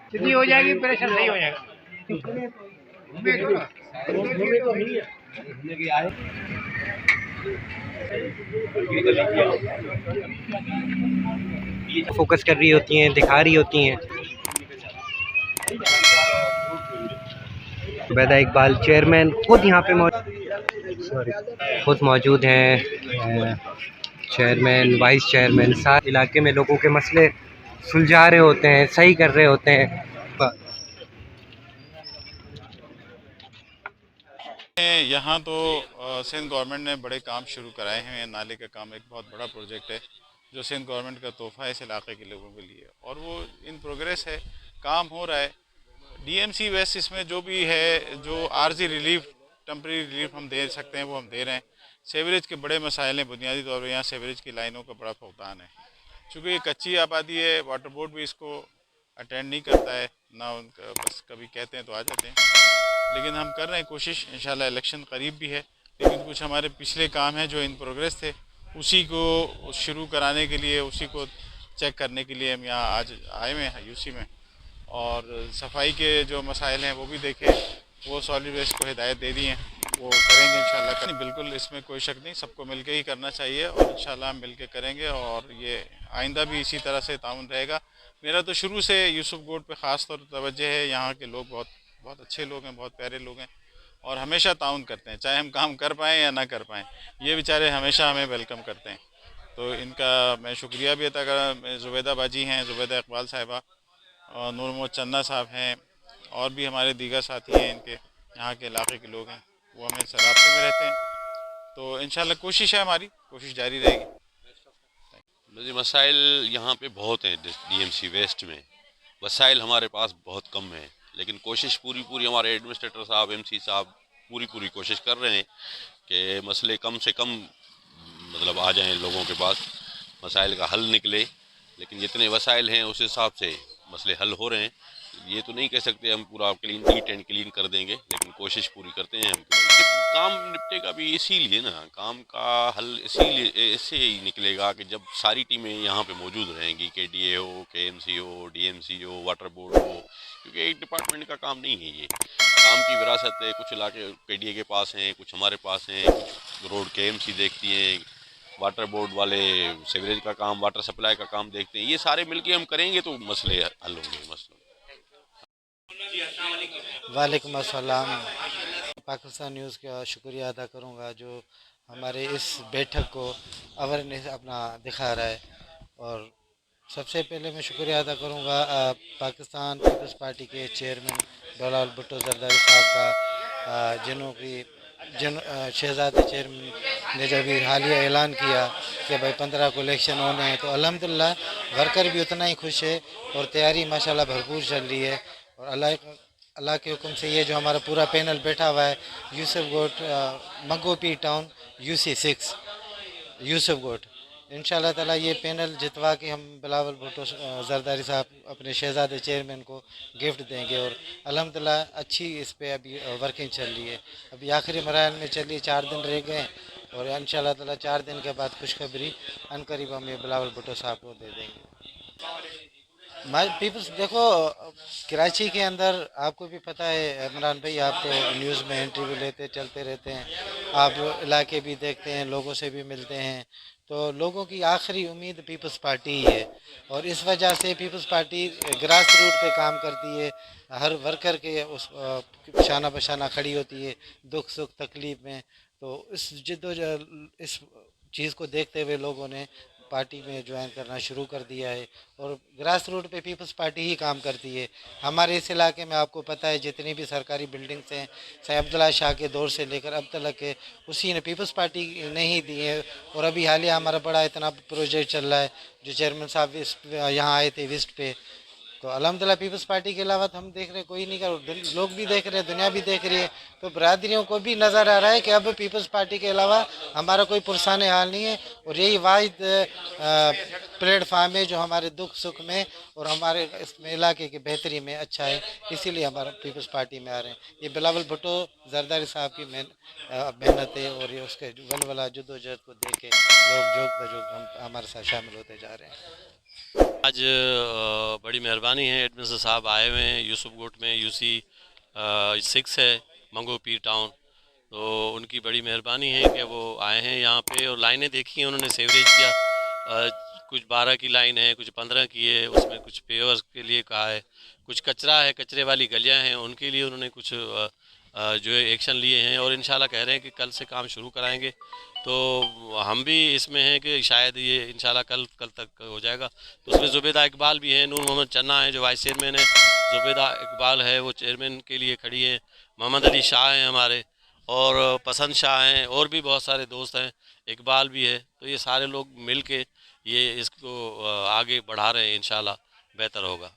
सीधी हो जाएगी, प्रेशर सही हो जाएगा। फोकस कर रही होती हैं, दिखा रही होती हैं। जुबैदा इकबाल चेयरमैन खुद यहाँ पे मौजूद हैं। चेयरमैन, वाइस चेयरमैन सारे इलाके में लोगों के मसले सुलझा रहे होते हैं, सही कर रहे होते हैं। यहाँ तो सिंध गवर्नमेंट ने बड़े काम शुरू कराए हैं। नाले का काम एक बहुत बड़ा प्रोजेक्ट है जो सिंध गवर्नमेंट का तोहफा है इस इलाके के लोगों के लिए, और वो इन प्रोग्रेस है, काम हो रहा है। डीएमसी वेस्ट इसमें जो भी है, जो आर्जी रिलीफ, टेम्प्रेरी रिलीफ हम दे सकते हैं वो हम दे रहे हैं। सेवरेज के बड़े मसाइल हैं, बुनियादी तौर पर यहाँ सेवरेज की लाइनों का बड़ा फुकदान है। चूँकि ये कच्ची आबादी है, वाटर बोर्ड भी इसको अटेंड नहीं करता है ना, उनका बस कभी कहते हैं तो आ जाते हैं। लेकिन हम कर रहे हैं कोशिश, इंशाल्लाह इलेक्शन करीब भी है, लेकिन कुछ हमारे पिछले काम हैं जो इन प्रोग्रेस थे, उसी को शुरू कराने के लिए, उसी को चेक करने के लिए हम यहाँ आज आए हुए हैं यूसी में। और सफाई के जो मसाइल हैं वो भी देखे, वो सॉलिड वेस्ट को हिदायत दे दी हैं, वो करेंगे इंशाल्लाह। बिल्कुल इसमें कोई शक नहीं, सबको मिलके ही करना चाहिए और इंशाल्लाह हम मिलके करेंगे, और ये आइंदा भी इसी तरह से ताउन रहेगा। मेरा तो शुरू से यूसुफ गोड पे ख़ास तौर पर तवज्जो है। यहाँ के लोग बहुत बहुत अच्छे लोग हैं, बहुत प्यारे लोग हैं, और हमेशा ताउन करते हैं, चाहे हम काम कर पाएँ या ना कर पाएँ। ये बेचारे हमेशा हमें वेलकम करते हैं, तो इनका मैं शुक्रिया भी अदा करा। जुबैदा बाजी हैं, जुबैदा इकबाल साहिबा, और नूर मोहम्मद चन्ना साहब हैं, और भी हमारे दीगर साथी हैं, इनके यहाँ के इलाके के लोग हैं, वो हमें सराबते में रहते हैं। तो इंशाल्लाह कोशिश है, हमारी कोशिश जारी रहेगी। जी, मसाइल यहाँ पे बहुत हैं डीएमसी वेस्ट में, वसाइल हमारे पास बहुत कम हैं, लेकिन कोशिश पूरी हमारे एडमिनिस्ट्रेटर साहब, एमसी साहब पूरी कोशिश कर रहे हैं कि मसले कम से कम मतलब आ जाएं लोगों के पास, मसाइल का हल निकले। लेकिन जितने वसाइल हैं उस हिसाब से मसले हल हो रहे हैं। ये तो नहीं कह सकते हम पूरा क्लीन, नीट एंड क्लीन कर देंगे, लेकिन कोशिश पूरी करते हैं हम कि काम निपटेगा भी इसीलिए ना, काम का हल इसीलिए इससे ही निकलेगा कि जब सारी टीमें यहाँ पे मौजूद रहेंगी, केडीए हो, केएमसी हो, डीएमसी हो, वाटर बोर्ड हो, क्योंकि एक डिपार्टमेंट का काम नहीं है, ये काम की विरासत है। कुछ इलाके केडीए के पास हैं, कुछ हमारे पास हैं, कुछ रोड केएमसी देखती हैं, वाटर बोर्ड वाले सीवरेज का काम, वाटर सप्लाई का काम देखते हैं। ये सारे मिलके हम करेंगे तो मसले हल होंगे। मसले वालेकुम अस्सलाम। पाकिस्तान न्यूज़ का शुक्रिया अदा करूँगा जो हमारे इस बैठक को अवेयरनेस अपना दिखा रहा है, और सबसे पहले मैं शुक्रिया अदा करूँगा पाकिस्तान पीपल्स पार्टी के चेयरमैन बिलावल भुट्टो जरदारी साहब का, जिन शहजादे चेयरमैन ने जब हालिया ऐलान किया कि भाई 15 को इलेक्शन होने हैं, तो अल्हम्दुलिल्लाह वर्कर भी उतना ही खुश है और तैयारी माशाल्लाह भरपूर चल रही है। और अल्लाह के हुक्म से ये जो हमारा पूरा पैनल बैठा हुआ है, यूसुफ गोट मगोपी टाउन UC6 यूसुफ गोट, इंशाल्लाह ताला ये पैनल जितवा के हम बिलावल भुट्टो जरदारी साहब अपने शहजादे चेयरमैन को गिफ्ट देंगे। और अल्हम्दुलिल्लाह अच्छी इस पे अभी वर्किंग चल रही है, अभी आखिरी मराहल में चल रही है, 4 दिन रह गए, और इंशाल्लाह ताला 4 दिन के बाद खुशखबरी अनकरीब हम ये बिलावल भुट्टो साहब को दे देंगे। पीपल्स देखो, कराची के अंदर आपको भी पता है इमरान भाई, आप तो न्यूज़ में इंटरव्यू लेते चलते रहते हैं, आप इलाके भी देखते हैं, लोगों से भी मिलते हैं, तो लोगों की आखिरी उम्मीद पीपल्स पार्टी ही है, और इस वजह से पीपल्स पार्टी ग्रास रूट पे काम करती है, हर वर्कर के उस शाना बशाना खड़ी होती है दुख सुख तकलीफ़ में। तो इस चीज़ को देखते हुए लोगों ने पार्टी में ज्वाइन करना शुरू कर दिया है, और ग्रास रूट पे पीपल्स पार्टी ही काम करती है। हमारे इस इलाके में आपको पता है जितनी भी सरकारी बिल्डिंग्स हैं, सैयद अब्दुल्ला शाह के दौर से लेकर अब तक के उसी ने पीपल्स पार्टी ने ही दी है। और अभी हालिया हमारा बड़ा इतना प्रोजेक्ट चल रहा है, जो चेयरमैन साहब यहाँ आए थे विस्ट पे, तो अल्हम्दुलिल्लाह पीपल्स पार्टी के अलावा तो हम देख रहे हैं कोई नहीं कर, लोग भी देख रहे हैं, दुनिया भी देख रही है, तो बरादरियों को भी नज़र आ रहा है कि अब पीपल्स पार्टी के अलावा हमारा कोई पुरसान हाल नहीं है, और यही वाहिद प्लेटफार्म है जो हमारे दुख सुख में और हमारे इस इलाके की बेहतरी में अच्छा है, इसीलिए हमारा पीपल्स पार्टी में आ रहे हैं। ये बिलावल भुट्टो जरदारी साहब की मेहनत है, और ये उसके वलवला जद्दोजहद को देख के लोग जोक बजोक हम हमारे साथ शामिल होते जा रहे हैं। आज बड़ी मेहरबानी है, एडमिनिस्ट्रेटर साहब आए हुए हैं यूसुफगुट में, यूसी 6 है मंगो पीर टाउन, तो उनकी बड़ी मेहरबानी है कि वो आए हैं यहाँ पे, और लाइनें देखी हैं उन्होंने, सेवरेज किया, कुछ 12 की लाइन है, कुछ 15 की है, उसमें कुछ पेवर्स के लिए कहा है, कुछ कचरा है, कचरे वाली गलियाँ हैं उनके लिए उन्होंने कुछ जो है एक्शन लिए हैं, और इंशाल्लाह कह रहे हैं कि कल से काम शुरू कराएंगे। तो हम भी इसमें हैं कि शायद ये इंशाल्लाह कल तक हो जाएगा। तो उसमें जुबेदा इकबाल भी हैं, नूर मोहम्मद चन्ना है जो वाइस चेयरमैन है, जुबेदा इकबाल है वो चेयरमैन के लिए खड़ी है, मोहम्मद अली शाह हैं हमारे, और पसंद शाह हैं, और भी बहुत सारे दोस्त हैं, इकबाल भी है। तो ये सारे लोग मिल के ये इसको आगे बढ़ा रहे हैं, इंशाल्लाह बेहतर होगा।